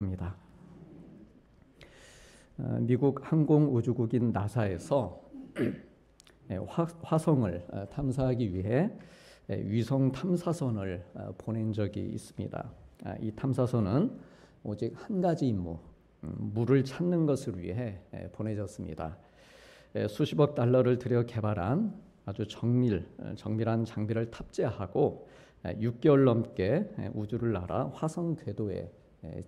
입니다. 미국 항공우주국인 나사에서 화성을 탐사하기 위해 위성 탐사선을 보낸 적이 있습니다. 이 탐사선은 오직 한 가지 임무, 물을 찾는 것을 위해 보내졌습니다. 수십억 달러를 들여 개발한 아주 정밀한 장비를 탑재하고 6개월 넘게 우주를 날아 화성 궤도에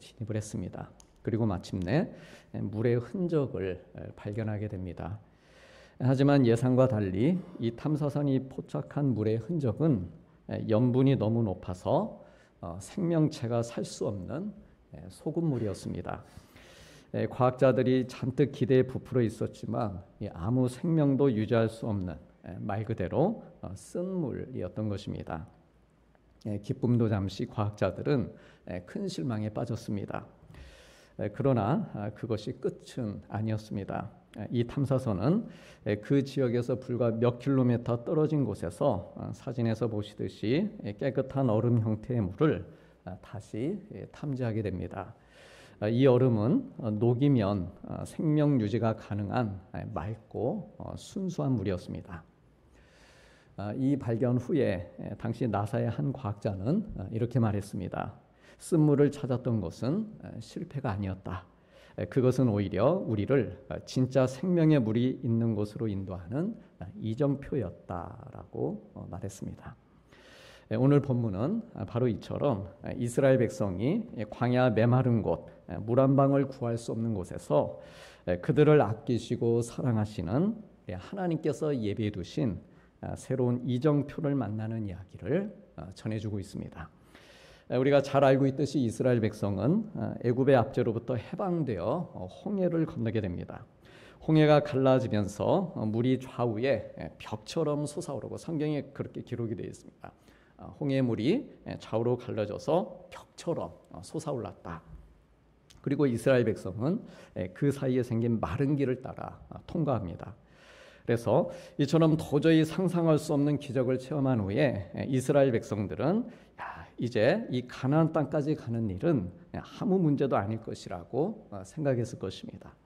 진입을 했습니다. 그리고 마침내 물의 흔적을 발견하게 됩니다. 하지만 예상과 달리 이 탐사선이 포착한 물의 흔적은 염분이 너무 높아서 생명체가 살 수 없는 소금물이었습니다. 과학자들이 잔뜩 기대에 부풀어 있었지만 아무 생명도 유지할 수 없는 말 그대로 쓴 물이었던 것입니다. 기쁨도 잠시 과학자들은 큰 실망에 빠졌습니다. 그러나 그것이 끝은 아니었습니다. 이 탐사선은 그 지역에서 불과 몇 킬로미터 떨어진 곳에서 사진에서 보시듯이 깨끗한 얼음 형태의 물을 다시 탐지하게 됩니다. 이 얼음은 녹이면 생명 유지가 가능한 맑고 순수한 물이었습니다. 이 발견 후에 당시 나사의 한 과학자는 이렇게 말했습니다. 쓴물을 찾았던 것은 실패가 아니었다. 그것은 오히려 우리를 진짜 생명의 물이 있는 곳으로 인도하는 이정표였다라고 말했습니다. 오늘 본문은 바로 이처럼 이스라엘 백성이 광야 메마른 곳, 물 한 방울 구할 수 없는 곳에서 그들을 아끼시고 사랑하시는 하나님께서 예비해 두신 새로운 이정표를 만나는 이야기를 전해주고 있습니다. 우리가 잘 알고 있듯이 이스라엘 백성은 애굽의 압제로부터 해방되어 홍해를 건너게 됩니다. 홍해가 갈라지면서 물이 좌우에 벽처럼 솟아오르고 성경에 그렇게 기록이 되어 있습니다. 홍해 물이 좌우로 갈라져서 벽처럼 솟아올랐다. 그리고 이스라엘 백성은 그 사이에 생긴 마른 길을 따라 통과합니다. 그래서 이처럼 도저히 상상할 수 없는 기적을 체험한 후에 이스라엘 백성들은 이제 이 가나안 땅까지 가는 일은 아무 문제도 아닐 것이라고 생각했을 것입니다.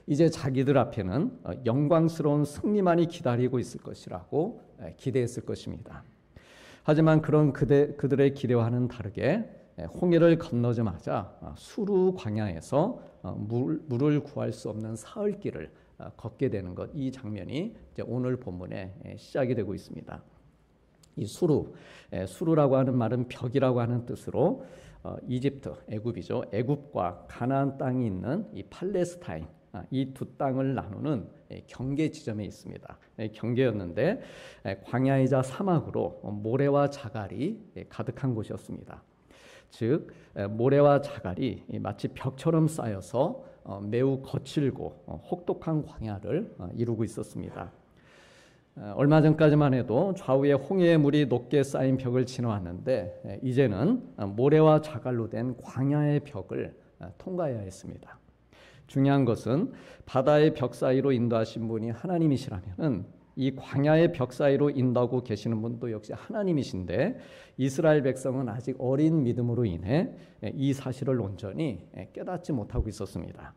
이제 자기들 앞에는 영광스러운 승리만이 기다리고 있을 것이라고 기대했을 것입니다. 하지만 그런 그들의 기대와는 다르게 홍해를 건너자마자 수르 광야에서 물을 구할 수 없는 사흘길을 걷게 되는 것, 이 장면이 이제 오늘 본문에 시작이 되고 있습니다. 이 수르라고 하는 말은 벽이라고 하는 뜻으로 이집트, 애굽이죠. 애굽과 가나안 땅이 있는 이 팔레스타인, 이 두 땅을 나누는 경계 지점에 있습니다. 경계였는데 광야이자 사막으로 모래와 자갈이 가득한 곳이었습니다. 즉 모래와 자갈이 마치 벽처럼 쌓여서 매우 거칠고 혹독한 광야를 이루고 있었습니다. 얼마 전까지만 해도 좌우에 홍해의 물이 높게 쌓인 벽을 지나왔는데 이제는 모래와 자갈로 된 광야의 벽을 통과해야 했습니다. 중요한 것은 바다의 벽 사이로 인도하신 분이 하나님이시라면은 이 광야의 벽 사이로 인도하고 계시는 분도 역시 하나님이신데 이스라엘 백성은 아직 어린 믿음으로 인해 이 사실을 온전히 깨닫지 못하고 있었습니다.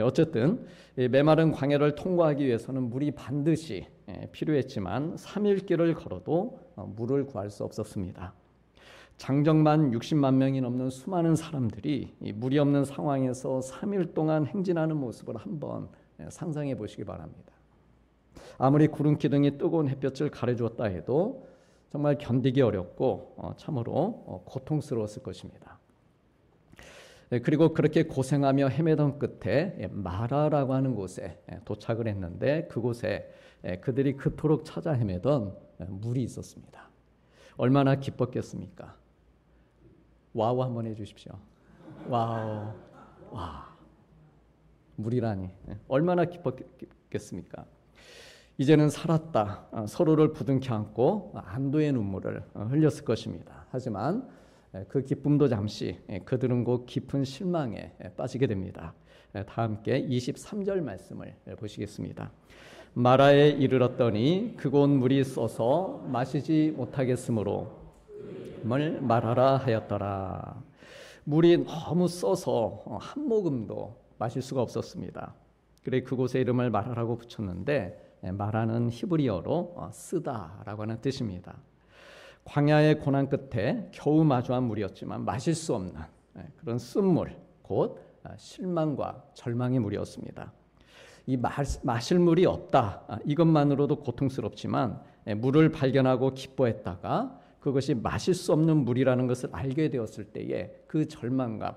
어쨌든 메마른 광야를 통과하기 위해서는 물이 반드시 필요했지만 3일 길을 걸어도 물을 구할 수 없었습니다. 장정만 60만 명이 넘는 수많은 사람들이 물이 없는 상황에서 3일 동안 행진하는 모습을 한번 상상해 보시기 바랍니다. 아무리 구름 기둥이 뜨거운 햇볕을 가려주었다 해도 정말 견디기 어렵고 참으로 고통스러웠을 것입니다. 그리고 그렇게 고생하며 헤매던 끝에 마라라고 하는 곳에 도착을 했는데 그곳에 그들이 그토록 찾아 헤매던 물이 있었습니다. 얼마나 기뻤겠습니까? 와우 한번 해주십시오. 와우, 와, 물이라니 얼마나 기뻤겠습니까? 이제는 살았다. 서로를 부둥켜 안고 안도의 눈물을 흘렸을 것입니다. 하지만 그 기쁨도 잠시 그들은 곧 깊은 실망에 빠지게 됩니다. 다 함께 23절 말씀을 보시겠습니다. 마라에 이르렀더니 그곳 물이 쏘서 마시지 못하겠으므로 물 말하라 하였더라. 물이 너무 써서 한 모금도 마실 수가 없었습니다. 그래 그곳의 이름을 마라라고 붙였는데 마라는 히브리어로 쓰다라고 하는 뜻입니다. 광야의 고난 끝에 겨우 마주한 물이었지만 마실 수 없는 그런 쓴물, 곧 실망과 절망의 물이었습니다. 이 마실 물이 없다, 이것만으로도 고통스럽지만 물을 발견하고 기뻐했다가 그것이 마실 수 없는 물이라는 것을 알게 되었을 때에 그 절망감,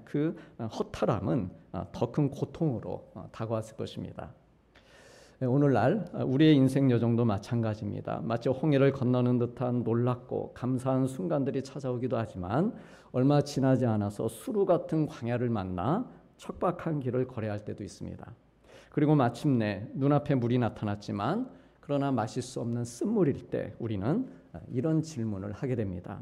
그 허탈함은 더 큰 고통으로 다가왔을 것입니다. 오늘날 우리의 인생 여정도 마찬가지입니다. 마치 홍해를 건너는 듯한 놀랍고 감사한 순간들이 찾아오기도 하지만 얼마 지나지 않아서 수루 같은 광야를 만나 척박한 길을 걸어야 할 때도 있습니다. 그리고 마침내 눈앞에 물이 나타났지만 그러나 마실 수 없는 쓴물일 때 우리는 이런 질문을 하게 됩니다.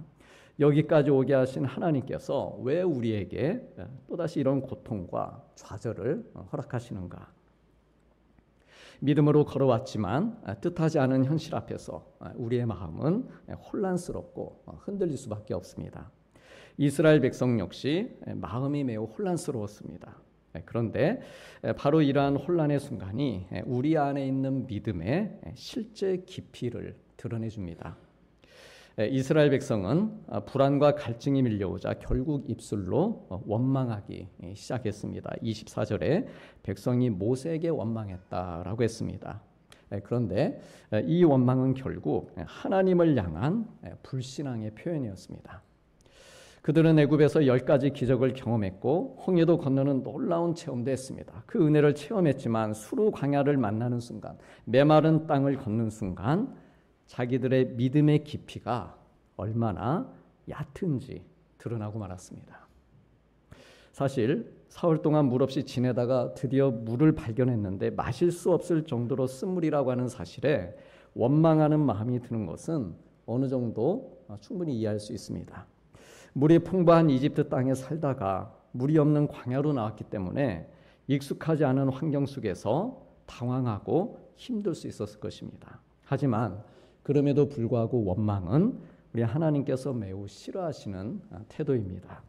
여기까지 오게 하신 하나님께서 왜 우리에게 또다시 이런 고통과 좌절을 허락하시는가? 믿음으로 걸어왔지만 뜻하지 않은 현실 앞에서 우리의 마음은 혼란스럽고 흔들릴 수밖에 없습니다. 이스라엘 백성 역시 마음이 매우 혼란스러웠습니다. 그런데 바로 이러한 혼란의 순간이 우리 안에 있는 믿음의 실제 깊이를 드러내줍니다. 이스라엘 백성은 불안과 갈증이 밀려오자 결국 입술로 원망하기 시작했습니다. 24절에 백성이 모세에게 원망했다라고 했습니다. 그런데 이 원망은 결국 하나님을 향한 불신앙의 표현이었습니다. 그들은 애굽에서 10가지 기적을 경험했고 홍해도 건너는 놀라운 체험도 했습니다. 그 은혜를 체험했지만 수루 광야를 만나는 순간, 메마른 땅을 걷는 순간 자기들의 믿음의 깊이가 얼마나 얕은지 드러나고 말았습니다. 사실 사흘 동안 물 없이 지내다가 드디어 물을 발견했는데 마실 수 없을 정도로 쓴물이라고 하는 사실에 원망하는 마음이 드는 것은 어느 정도 충분히 이해할 수 있습니다. 물이 풍부한 이집트 땅에 살다가 물이 없는 광야로 나왔기 때문에 익숙하지 않은 환경 속에서 당황하고 힘들 수 있었을 것입니다. 하지만 그럼에도 불구하고 원망은 우리 하나님께서 매우 싫어하시는 태도입니다.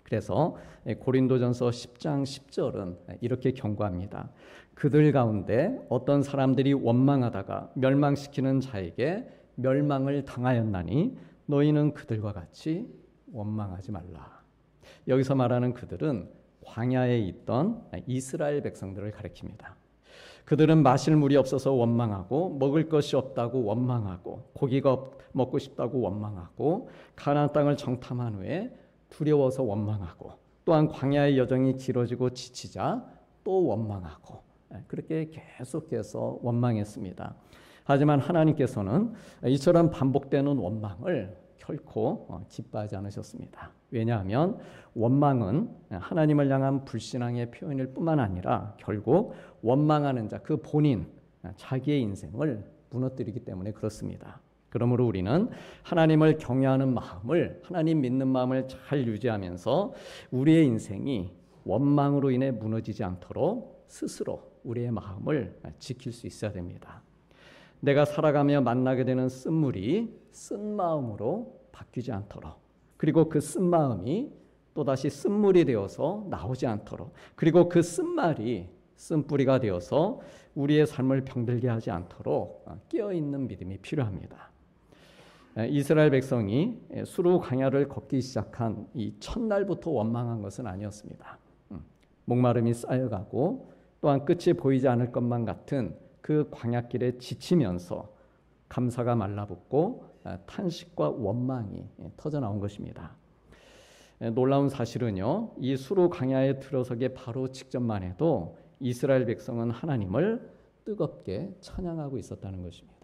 그래서 고린도전서 10장 10절은 이렇게 경고합니다. 그들 가운데 어떤 사람들이 원망하다가 멸망시키는 자에게 멸망을 당하였나니 너희는 그들과 같이 원망하지 말라. 여기서 말하는 그들은 광야에 있던 이스라엘 백성들을 가리킵니다. 그들은 마실 물이 없어서 원망하고 먹을 것이 없다고 원망하고 고기가 먹고 싶다고 원망하고 가나안 땅을 정탐한 후에 두려워서 원망하고 또한 광야의 여정이 길어지고 지치자 또 원망하고 그렇게 계속해서 원망했습니다. 하지만 하나님께서는 이처럼 반복되는 원망을 결코 기뻐하지 않으셨습니다. 왜냐하면 원망은 하나님을 향한 불신앙의 표현일 뿐만 아니라 결국 원망하는 자, 그 본인, 자기의 인생을 무너뜨리기 때문에 그렇습니다. 그러므로 우리는 하나님을 경외하는 마음을, 하나님 믿는 마음을 잘 유지하면서 우리의 인생이 원망으로 인해 무너지지 않도록 스스로 우리의 마음을 지킬 수 있어야 됩니다. 내가 살아가며 만나게 되는 쓴물이 쓴 마음으로 바뀌지 않도록, 그리고 그 쓴 마음이 또다시 쓴물이 되어서 나오지 않도록, 그리고 그 쓴말이 쓴뿌리가 되어서 우리의 삶을 병들게 하지 않도록 깨어있는 믿음이 필요합니다. 이스라엘 백성이 수루 광야를 걷기 시작한 이 첫날부터 원망한 것은 아니었습니다. 목마름이 쌓여가고 또한 끝이 보이지 않을 것만 같은 그 광야길에 지치면서 감사가 말라붙고 탄식과 원망이 터져나온 것입니다. 놀라운 사실은요, 이 수루 광야에 들어서기 바로 직전만 해도 이스라엘 백성은 하나님을 뜨겁게 찬양하고 있었다는 것입니다.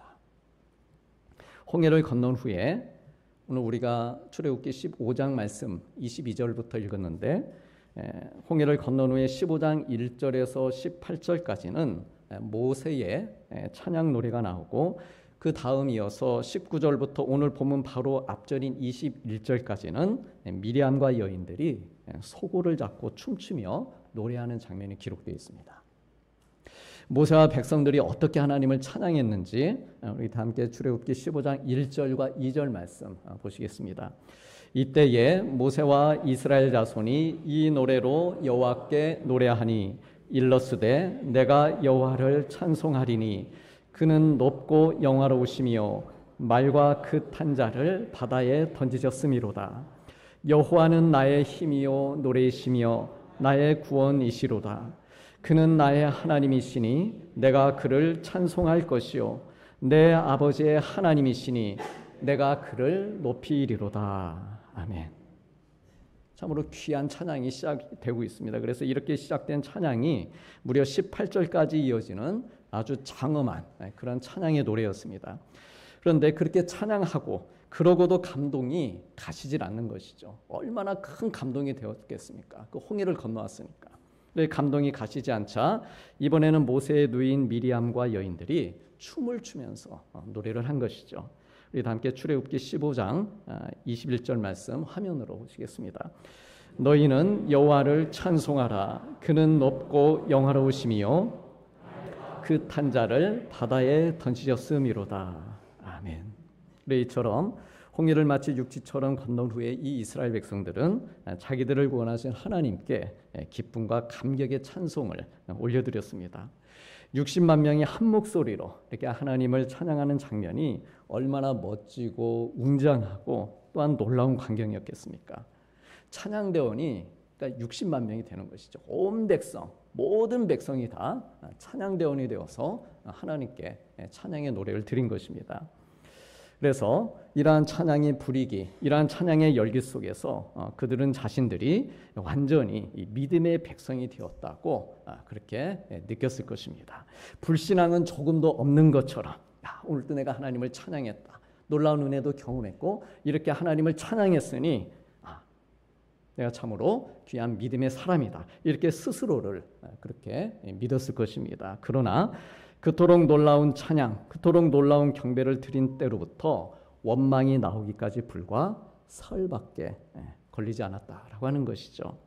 홍해를 건넌 후에 오늘 우리가 출애굽기 15장 말씀 22절부터 읽었는데 홍해를 건넌 후에 15장 1절에서 18절까지는 모세의 찬양 노래가 나오고 그 다음 이어서 19절부터 오늘 본문 바로 앞절인 21절까지는 미리암과 여인들이 소고를 잡고 춤추며 노래하는 장면이 기록되어 있습니다. 모세와 백성들이 어떻게 하나님을 찬양했는지 우리 다 함께 출애굽기 15장 1절과 2절 말씀 보시겠습니다. 이때에 모세와 이스라엘 자손이 이 노래로 여호와께 노래하니 일러스되 내가 여호와를 찬송하리니 그는 높고 영화로우시며 말과 그 탄자를 바다에 던지셨음이로다. 여호와는 나의 힘이요 노래이시며 나의 구원이시로다. 그는 나의 하나님이시니 내가 그를 찬송할 것이요 내 아버지의 하나님이시니 내가 그를 높이리로다. 아멘. 참으로 귀한 찬양이 시작되고 있습니다. 그래서 이렇게 시작된 찬양이 무려 18절까지 이어지는 아주 장엄한 그런 찬양의 노래였습니다. 그런데 그렇게 찬양하고 그러고도 감동이 가시질 않는 것이죠. 얼마나 큰 감동이 되었겠습니까? 그 홍해를 건너왔으니까. 감동이 가시지 않자 이번에는 모세의 누이인 미리암과 여인들이 춤을 추면서 노래를 한 것이죠. 우리 다 함께 출애굽기 15장 21절 말씀 화면으로 보시겠습니다. 너희는 여호와를 찬송하라. 그는 높고 영화로우시며 그 탄자를 바다에 던지셨음이로다. 아멘. 이처럼 홍해를 마치 육지처럼 건넌 후에 이 이스라엘 백성들은 자기들을 구원하신 하나님께 기쁨과 감격의 찬송을 올려드렸습니다. 60만 명이 한 목소리로 이렇게 하나님을 찬양하는 장면이 얼마나 멋지고 웅장하고 또한 놀라운 광경이었겠습니까? 찬양대원이 그러니까 60만 명이 되는 것이죠. 온 백성, 모든 백성이 다 찬양대원이 되어서 하나님께 찬양의 노래를 드린 것입니다. 그래서 이러한 찬양의 불이기, 이러한 찬양의 열기 속에서 그들은 자신들이 완전히 믿음의 백성이 되었다고 그렇게 느꼈을 것입니다. 불신앙은 조금도 없는 것처럼 오늘도 내가 하나님을 찬양했다. 놀라운 은혜도 경험했고 이렇게 하나님을 찬양했으니 내가 참으로 귀한 믿음의 사람이다. 이렇게 스스로를 그렇게 믿었을 것입니다. 그러나 그토록 놀라운 찬양, 그토록 놀라운 경배를 드린 때로부터 원망이 나오기까지 불과 사흘밖에 걸리지 않았다라고 하는 것이죠.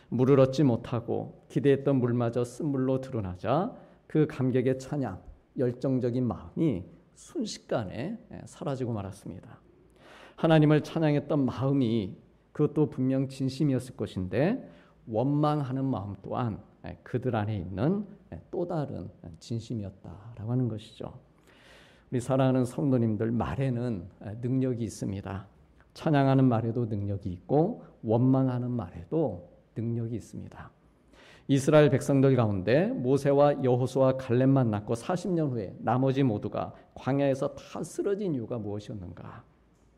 물을 얻지 못하고 기대했던 물마저 쓴물로 드러나자 그 감격의 찬양, 열정적인 마음이 순식간에 사라지고 말았습니다. 하나님을 찬양했던 마음이 그것도 분명 진심이었을 것인데 원망하는 마음 또한 그들 안에 있는 또 다른 진심이었다라고 하는 것이죠. 우리 사랑하는 성도님들, 말에는 능력이 있습니다. 찬양하는 말에도 능력이 있고 원망하는 말에도 능력이 있습니다. 이스라엘 백성들 가운데 모세와 여호수아 갈렙만 남고 40년 후에 나머지 모두가 광야에서 다 쓰러진 이유가 무엇이었는가?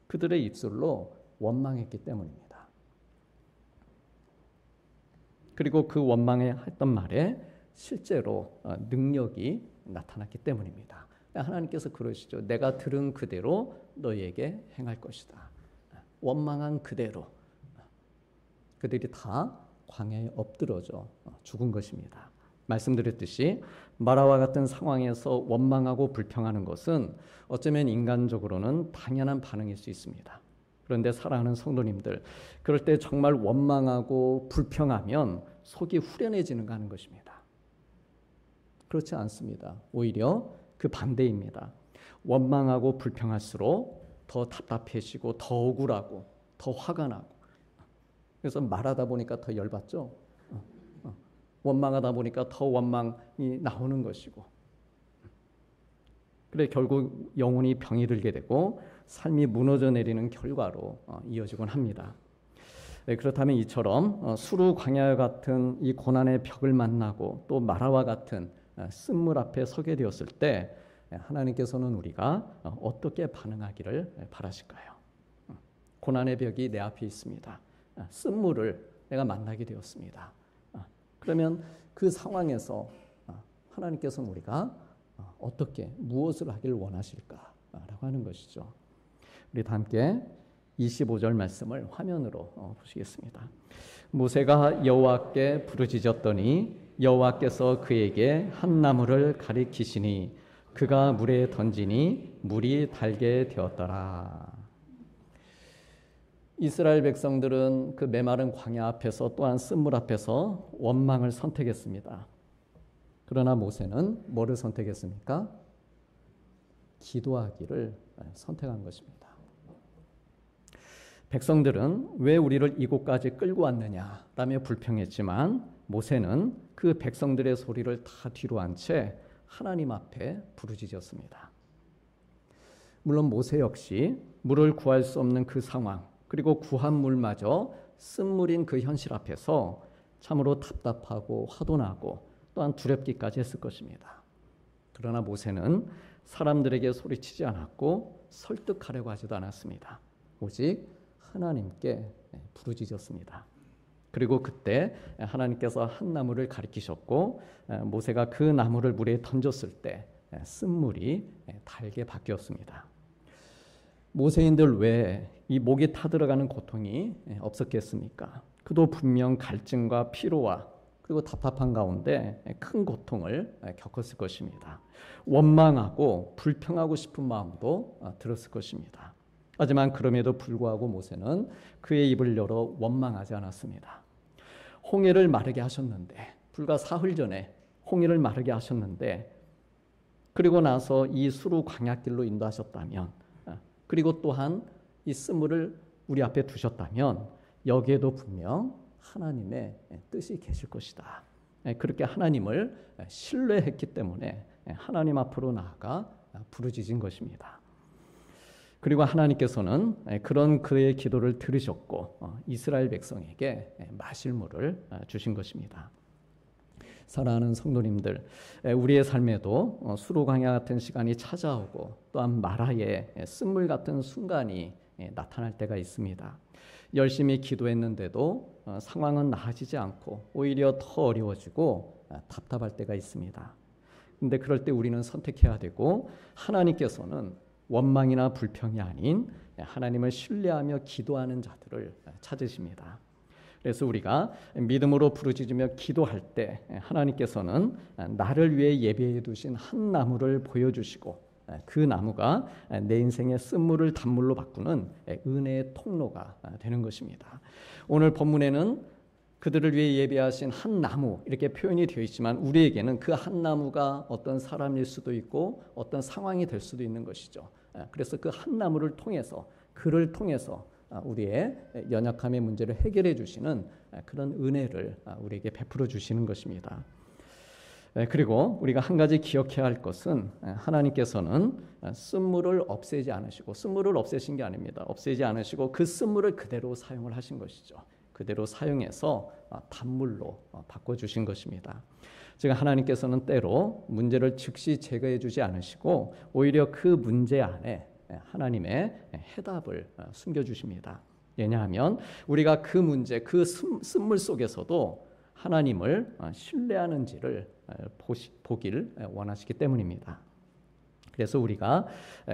그들의 입술로 원망했기 때문입니다. 그리고 그 원망에 했던 말에 실제로 능력이 나타났기 때문입니다. 하나님께서 그러시죠. 내가 들은 그대로 너희에게 행할 것이다. 원망한 그대로 그들이 다 광야에 엎드러져 죽은 것입니다. 말씀드렸듯이 마라와 같은 상황에서 원망하고 불평하는 것은 어쩌면 인간적으로는 당연한 반응일 수 있습니다. 그런데 사랑하는 성도님들, 그럴 때 정말 원망하고 불평하면 속이 후련해지는가 하는 것입니다. 그렇지 않습니다. 오히려 그 반대입니다. 원망하고 불평할수록 더 답답해지고 더 억울하고 더 화가 나고, 그래서 말하다 보니까 더 열받죠. 원망하다 보니까 더 원망이 나오는 것이고, 그래 결국 영혼이 병이 들게 되고 삶이 무너져 내리는 결과로 이어지곤 합니다. 그렇다면 이처럼 수루 광야 같은 이 고난의 벽을 만나고 또 마라와 같은 쓴물 앞에 서게 되었을 때 하나님께서는 우리가 어떻게 반응하기를 바라실까요? 고난의 벽이 내 앞에 있습니다. 쓴물을 내가 만나게 되었습니다. 그러면 그 상황에서 하나님께서는 우리가 어떻게 무엇을 하기를 원하실까라고 하는 것이죠. 우리 다 함께 25절 말씀을 화면으로 보시겠습니다. 모세가 여호와께 부르짖었더니 여호와께서 그에게 한 나무를 가리키시니 그가 물에 던지니 물이 달게 되었더라. 이스라엘 백성들은 그 메마른 광야 앞에서 또한 쓴물 앞에서 원망을 선택했습니다. 그러나 모세는 뭐를 선택했습니까? 기도하기를 선택한 것입니다. 백성들은 왜 우리를 이곳까지 끌고 왔느냐라며 불평했지만 모세는 그 백성들의 소리를 다 뒤로 한 채 하나님 앞에 부르짖었습니다. 물론 모세 역시 물을 구할 수 없는 그 상황, 그리고 구한 물마저 쓴물인 그 현실 앞에서 참으로 답답하고 화도 나고 또한 두렵기까지 했을 것입니다. 그러나 모세는 사람들에게 소리치지 않았고 설득하려고 하지도 않았습니다. 오직 하나님께 부르짖었습니다. 그리고 그때 하나님께서 한 나무를 가리키셨고 모세가 그 나무를 물에 던졌을 때 쓴물이 달게 바뀌었습니다. 모세인들 왜 이 목이 타들어가는 고통이 없었겠습니까? 그도 분명 갈증과 피로와 그리고 답답한 가운데 큰 고통을 겪었을 것입니다. 원망하고 불평하고 싶은 마음도 들었을 것입니다. 하지만 그럼에도 불구하고 모세는 그의 입을 열어 원망하지 않았습니다. 홍해를 마르게 하셨는데, 불과 사흘 전에 홍해를 마르게 하셨는데, 그리고 나서 이 수루 광야길로 인도하셨다면, 그리고 또한 이 쓴물을 우리 앞에 두셨다면 여기에도 분명 하나님의 뜻이 계실 것이다. 그렇게 하나님을 신뢰했기 때문에 하나님 앞으로 나아가 부르짖은 것입니다. 그리고 하나님께서는 그런 그의 기도를 들으셨고 이스라엘 백성에게 마실 물을 주신 것입니다. 사랑하는 성도님들, 우리의 삶에도 수로 광야 같은 시간이 찾아오고 또한 마라의 쓴물 같은 순간이 나타날 때가 있습니다. 열심히 기도했는데도 상황은 나아지지 않고 오히려 더 어려워지고 답답할 때가 있습니다. 근데 그럴 때 우리는 선택해야 되고, 하나님께서는 원망이나 불평이 아닌 하나님을 신뢰하며 기도하는 자들을 찾으십니다. 그래서 우리가 믿음으로 부르짖으며 기도할 때 하나님께서는 나를 위해 예배해 두신 한 나무를 보여주시고 그 나무가 내 인생의 쓴물을 단물로 바꾸는 은혜의 통로가 되는 것입니다. 오늘 본문에는 그들을 위해 예배하신 한 나무 이렇게 표현이 되어 있지만 우리에게는 그 한 나무가 어떤 사람일 수도 있고 어떤 상황이 될 수도 있는 것이죠. 그래서 그 한 나무를 통해서, 그를 통해서 우리의 연약함의 문제를 해결해 주시는 그런 은혜를 우리에게 베풀어 주시는 것입니다. 그리고 우리가 한 가지 기억해야 할 것은 하나님께서는 쓴물을 없애지 않으시고, 쓴물을 없애신 게 아닙니다. 없애지 않으시고 그 쓴물을 그대로 사용을 하신 것이죠. 그대로 사용해서 단물로 바꿔주신 것입니다. 즉 하나님께서는 때로 문제를 즉시 제거해 주지 않으시고 오히려 그 문제 안에 하나님의 해답을 숨겨주십니다. 왜냐하면 우리가 그 문제, 그 쓴물 속에서도 하나님을 신뢰하는지를 보길 원하시기 때문입니다. 그래서 우리가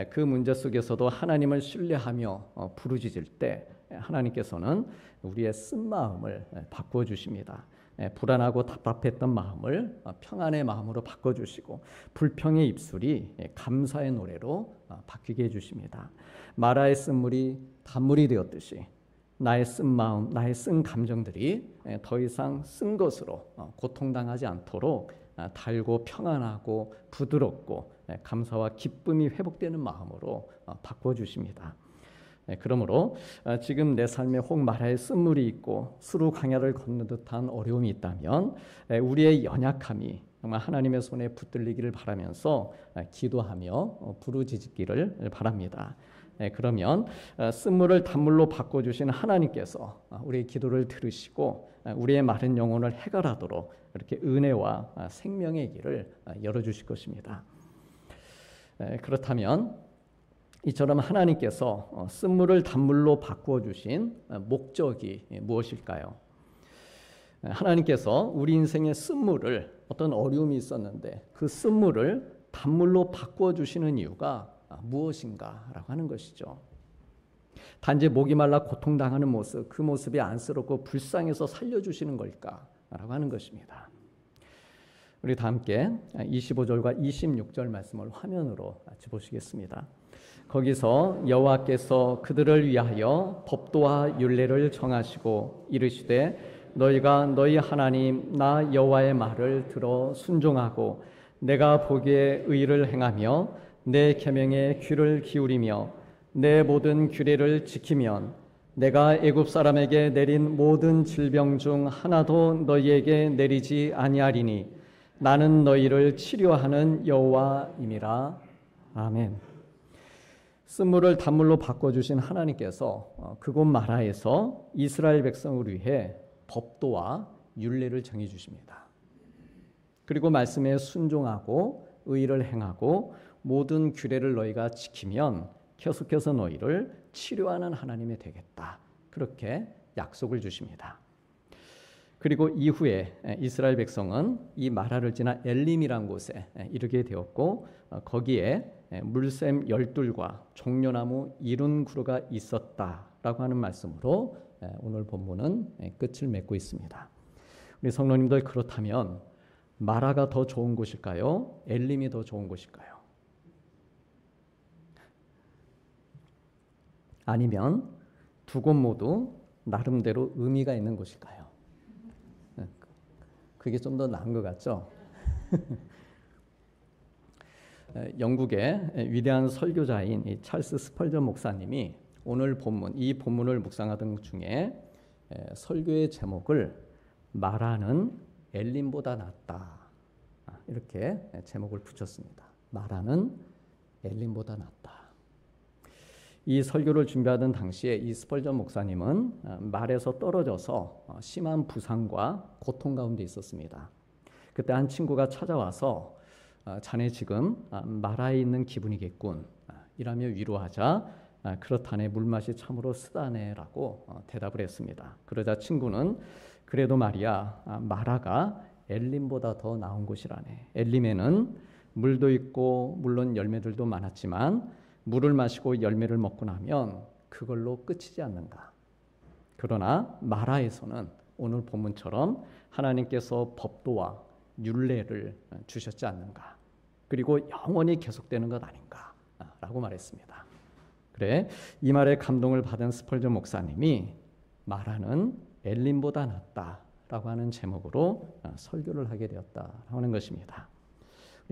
그 문제 속에서도 하나님을 신뢰하며 부르짖을 때 하나님께서는 우리의 쓴 마음을 바꾸어 주십니다. 불안하고 답답했던 마음을 평안의 마음으로 바꿔주시고 불평의 입술이 감사의 노래로 바뀌게 해주십니다. 마라의 쓴물이 단물이 되었듯이 나의 쓴 마음, 나의 쓴 감정들이 더 이상 쓴 것으로 고통당하지 않도록 달고 평안하고 부드럽고 감사와 기쁨이 회복되는 마음으로 바꿔주십니다. 그러므로 지금 내 삶에 혹 마라의 쓴물이 있고 수루 광야를 걷는 듯한 어려움이 있다면 우리의 연약함이 정말 하나님의 손에 붙들리기를 바라면서 기도하며 부르짖기를 바랍니다. 그러면 쓴물을 단물로 바꿔주신 하나님께서 우리의 기도를 들으시고 우리의 마른 영혼을 해결하도록 이렇게 은혜와 생명의 길을 열어주실 것입니다. 그렇다면 이처럼 하나님께서 쓴물을 단물로 바꾸어 주신 목적이 무엇일까요? 하나님께서 우리 인생의 쓴물을, 어떤 어려움이 있었는데 그 쓴물을 단물로 바꾸어 주시는 이유가 무엇인가라고 하는 것이죠. 단지 목이 말라 고통당하는 모습, 그 모습이 안쓰럽고 불쌍해서 살려주시는 걸까라고 하는 것입니다. 우리 다 함께 25절과 26절 말씀을 화면으로 같이 보시겠습니다. 거기서 여호와께서 그들을 위하여 법도와 율례를 정하시고 이르시되 너희가 너희 하나님 나 여호와의 말을 들어 순종하고 내가 보기에 의를 행하며 내 계명에 귀를 기울이며 내 모든 규례를 지키면 내가 애굽 사람에게 내린 모든 질병 중 하나도 너희에게 내리지 아니하리니 나는 너희를 치료하는 여호와임이라. 아멘. 쓴물을 단물로 바꿔주신 하나님께서 그곳 마라에서 이스라엘 백성을 위해 법도와 율례를 정해주십니다. 그리고 말씀에 순종하고 의를 행하고 모든 규례를 너희가 지키면 계속해서 너희를 치료하는 하나님이 되겠다. 그렇게 약속을 주십니다. 그리고 이후에 이스라엘 백성은 이 마라를 지나 엘림이란 곳에 이르게 되었고 거기에 물샘 열둘과 종려나무 70그루가 있었다라고 하는 말씀으로 오늘 본문은 끝을 맺고 있습니다. 우리 성도님들, 그렇다면 마라가 더 좋은 곳일까요? 엘림이 더 좋은 곳일까요? 아니면 두 곳 모두 나름대로 의미가 있는 곳일까요? 그게 좀 더 나은 것 같죠? 영국의 위대한 설교자인 이 찰스 스펄전 목사님이 오늘 본문, 이 본문을 묵상하던 중에 설교의 제목을 마라는 엘림보다 낫다, 이렇게 제목을 붙였습니다. 마라는 엘림보다 낫다. 이 설교를 준비하던 당시에 이 스펄전 목사님은 말에서 떨어져서 심한 부상과 고통 가운데 있었습니다. 그때 한 친구가 찾아와서 자네 지금 마라에 있는 기분이겠군, 이라며 위로하자 그렇다네, 물맛이 참으로 쓰다네라고 대답을 했습니다. 그러자 친구는 그래도 말이야, 마라가 엘림보다 더 나은 곳이라네. 엘림에는 물도 있고 물론 열매들도 많았지만 물을 마시고 열매를 먹고 나면 그걸로 끝이지 않는가. 그러나 마라에서는 오늘 본문처럼 하나님께서 법도와 율례를 주셨지 않는가. 그리고 영원히 계속되는 것 아닌가 라고 말했습니다. 그래, 이 말에 감동을 받은 스펄전 목사님이 마라는 엘림보다 낫다라고 하는 제목으로 설교를 하게 되었다라고 하는 것입니다.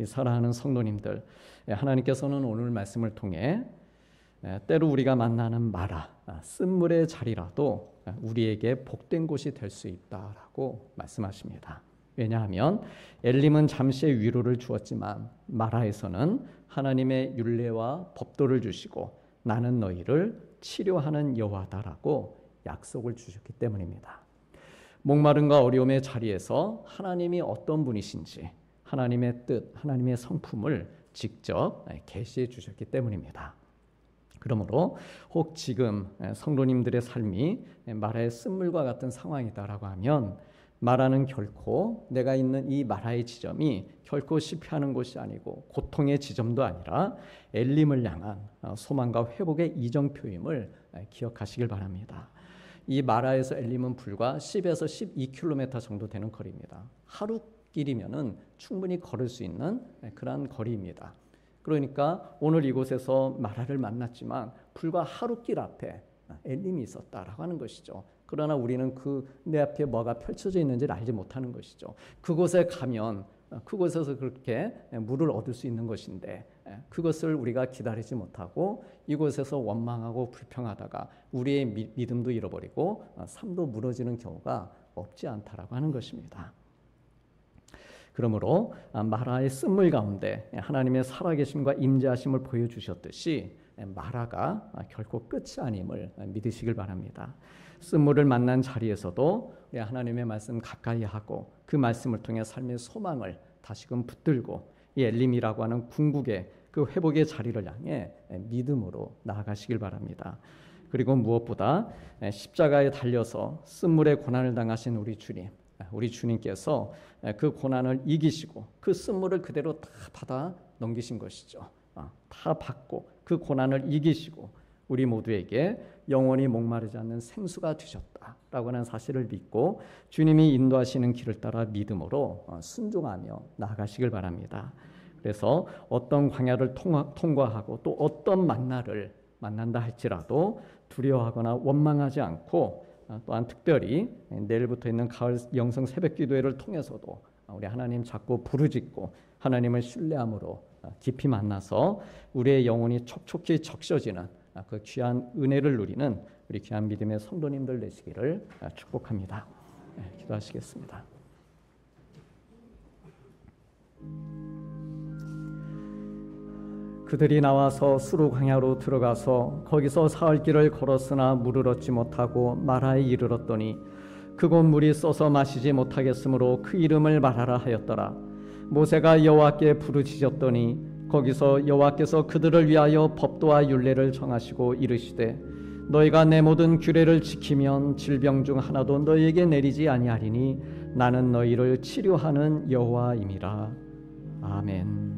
사랑하는 성도님들, 하나님께서는 오늘 말씀을 통해 때로 우리가 만나는 마라, 쓴물의 자리라도 우리에게 복된 곳이 될 수 있다라고 말씀하십니다. 왜냐하면 엘림은 잠시의 위로를 주었지만 마라에서는 하나님의 율례와 법도를 주시고 나는 너희를 치료하는 여호와다라고 약속을 주셨기 때문입니다. 목마름과 어려움의 자리에서 하나님이 어떤 분이신지 하나님의 뜻, 하나님의 성품을 직접 계시해 주셨기 때문입니다. 그러므로 혹 지금 성도님들의 삶이 마라의 쓴물과 같은 상황이다라고 하면 마라는 결코, 내가 있는 이 마라의 지점이 결코 실패하는 곳이 아니고 고통의 지점도 아니라 엘림을 향한 소망과 회복의 이정표임을 기억하시길 바랍니다. 이 마라에서 엘림은 불과 10에서 12km 정도 되는 거리입니다. 하루 길이면은 충분히 걸을 수 있는 그러한 거리입니다. 그러니까 오늘 이곳에서 마라를 만났지만 불과 하루 길 앞에 엘림이 있었다라고 하는 것이죠. 그러나 우리는 그 내 앞에 뭐가 펼쳐져 있는지를 알지 못하는 것이죠. 그곳에 가면 그곳에서 그렇게 물을 얻을 수 있는 것인데 그것을 우리가 기다리지 못하고 이곳에서 원망하고 불평하다가 우리의 믿음도 잃어버리고 삶도 무너지는 경우가 없지 않다라고 하는 것입니다. 그러므로 마라의 쓴물 가운데 하나님의 살아계심과 임재하심을 보여주셨듯이 마라가 결코 끝이 아님을 믿으시길 바랍니다. 쓴물을 만난 자리에서도 우리 하나님의 말씀 가까이 하고 그 말씀을 통해 삶의 소망을 다시금 붙들고 이 엘림이라고 하는 궁극의 그 회복의 자리를 향해 믿음으로 나아가시길 바랍니다. 그리고 무엇보다 십자가에 달려서 쓴물의 고난을 당하신 우리 주님께서 그 고난을 이기시고 그 쓴물을 그대로 다 받아 넘기신 것이죠. 다 받고 그 고난을 이기시고 우리 모두에게 영원히 목마르지 않는 생수가 되셨다라고 하는 사실을 믿고 주님이 인도하시는 길을 따라 믿음으로 순종하며 나아가시길 바랍니다. 그래서 어떤 광야를 통과하고 또 어떤 만나를 만난다 할지라도 두려워하거나 원망하지 않고 또한 특별히 내일부터 있는 가을 영성 새벽 기도회를 통해서도 우리 하나님 자꾸 부르짖고 하나님을 신뢰함으로 깊이 만나서 우리의 영혼이 촉촉히 적셔지는 그 귀한 은혜를 누리는 우리 귀한 믿음의 성도님들 되시기를 축복합니다. 기도하시겠습니다. 그들이 나와서 수르 광야로 들어가서 거기서 사흘 길을 걸었으나 물을 얻지 못하고 마라에 이르렀더니 그곳 물이 써서 마시지 못하겠으므로 그 이름을 마라라 하였더라. 모세가 여호와께 부르짖었더니 거기서 여호와께서 그들을 위하여 법도와 율례를 정하시고 이르시되 너희가 내 모든 규례를 지키면 질병 중 하나도 너희에게 내리지 아니하리니 나는 너희를 치료하는 여호와임이라. 아멘.